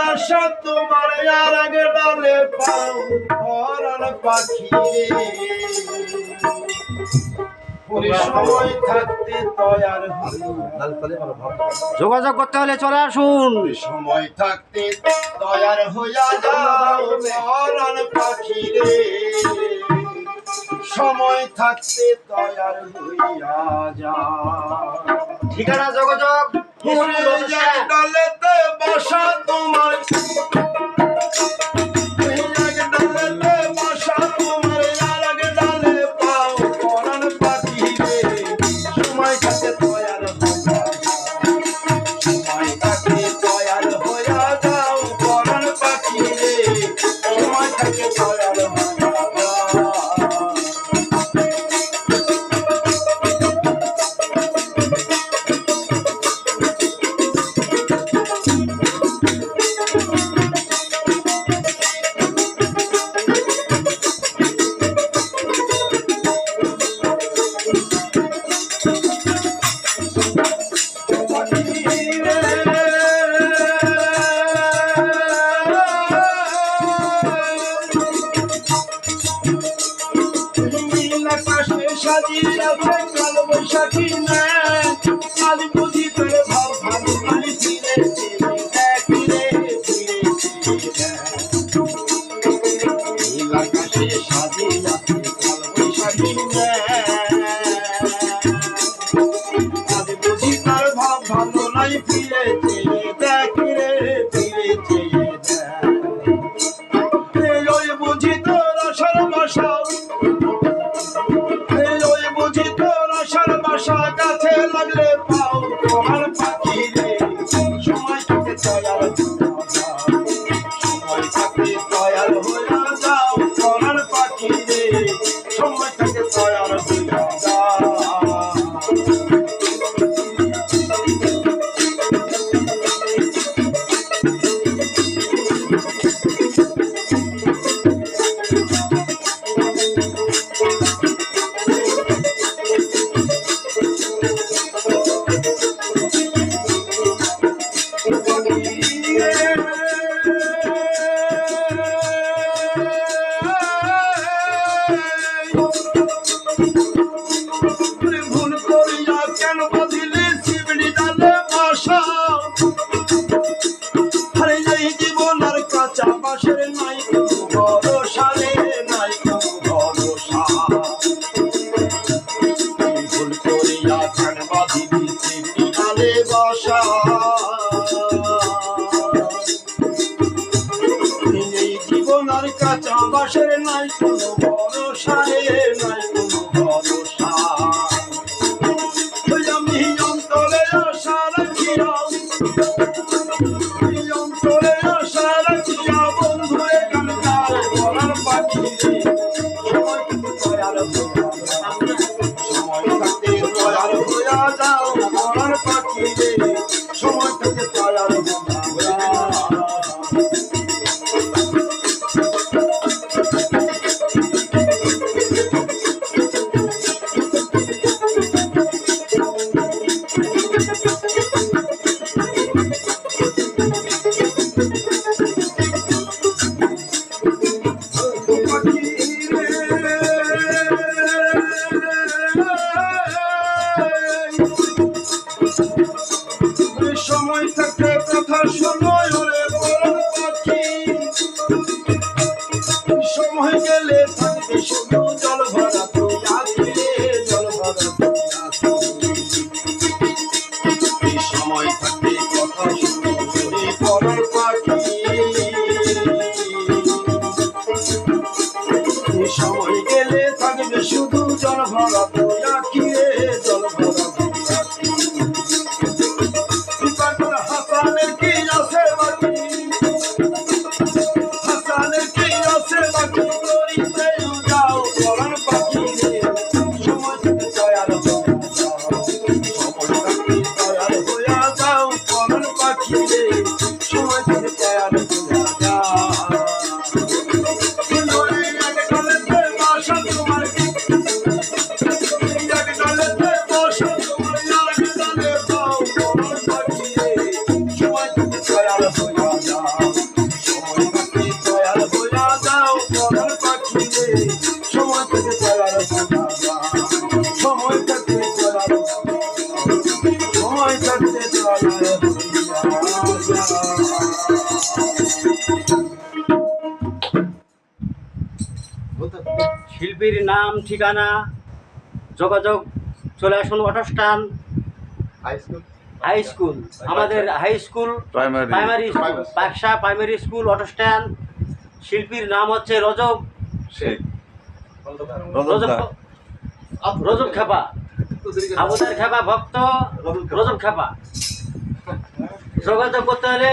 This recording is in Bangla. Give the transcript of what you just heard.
বাসা তোমার আর আগে ডালে পাও পরাণ পাখি সময় থাকতে তৈয়ার যোগাযোগ করতে হলে চলে আসুন। সময় থাকতে তৈয়ার হইয়া যাও পরাণ পাখি রে, সময় থাকতে তৈয়ার হইয়া যাও। ঠিকানা যোগাযোগ ডালেতে বাসা তোমার বৈশাখী না আজ বুঝি তোর ভাব ভালো মানে ফিরে ফিরে আকাশে সাজিয়া কাল বৈশাখী না আজ বুঝি তোর ভাব ভালো নাই ফিরে ফিরে ওই বুঝি তোর আশার বাসা গাছে লাগলে পাও তোমার পাখি রে, সময় থাকতে তৈয়ার সময় থাকতে তৈয়ার হইয়া যাও তোমার পাখি রে, সময় থাকতে তৈয়ার হইয়া যাও। বাসের নাই কোনো ভরসা রে, নাই কোনো ভরসা ভুল করিয়া কেন বাঁধিলি শিবিনালে বাসা এই জীবন আর কাঁচা বাসের নাই কোনো ভরসা রে, নাই কোনো ভরসা আমি অন্তরে আশা রাখিয়া সময় থাকতে কথা সময় হলে পরাণ পাখি, সময় গেলে থাকবে শুধু জল ভরা তুই আঁকিলে জল ভরা তুই সময় থাকতে কথা শুনে পরাণ পাখি, সময় গেলে থাকবে শুধু জল ভরা তুই আঁকিলে জল ভরা সময় থাকতে চলার সময় থাকতে চলার শিল্পীর নাম, ঠিকানা, যোগাযোগ, চলে আসুন অটো স্ট্যান্ড হাই স্কুল। আমাদের high school primary school, Baksa primary school, auto stand. শিল্পীর নাম হচ্ছে রজব রজব খেপা, আবুদার খেপা ভক্ত রজব খেপা। যোগাযোগ করতে হলে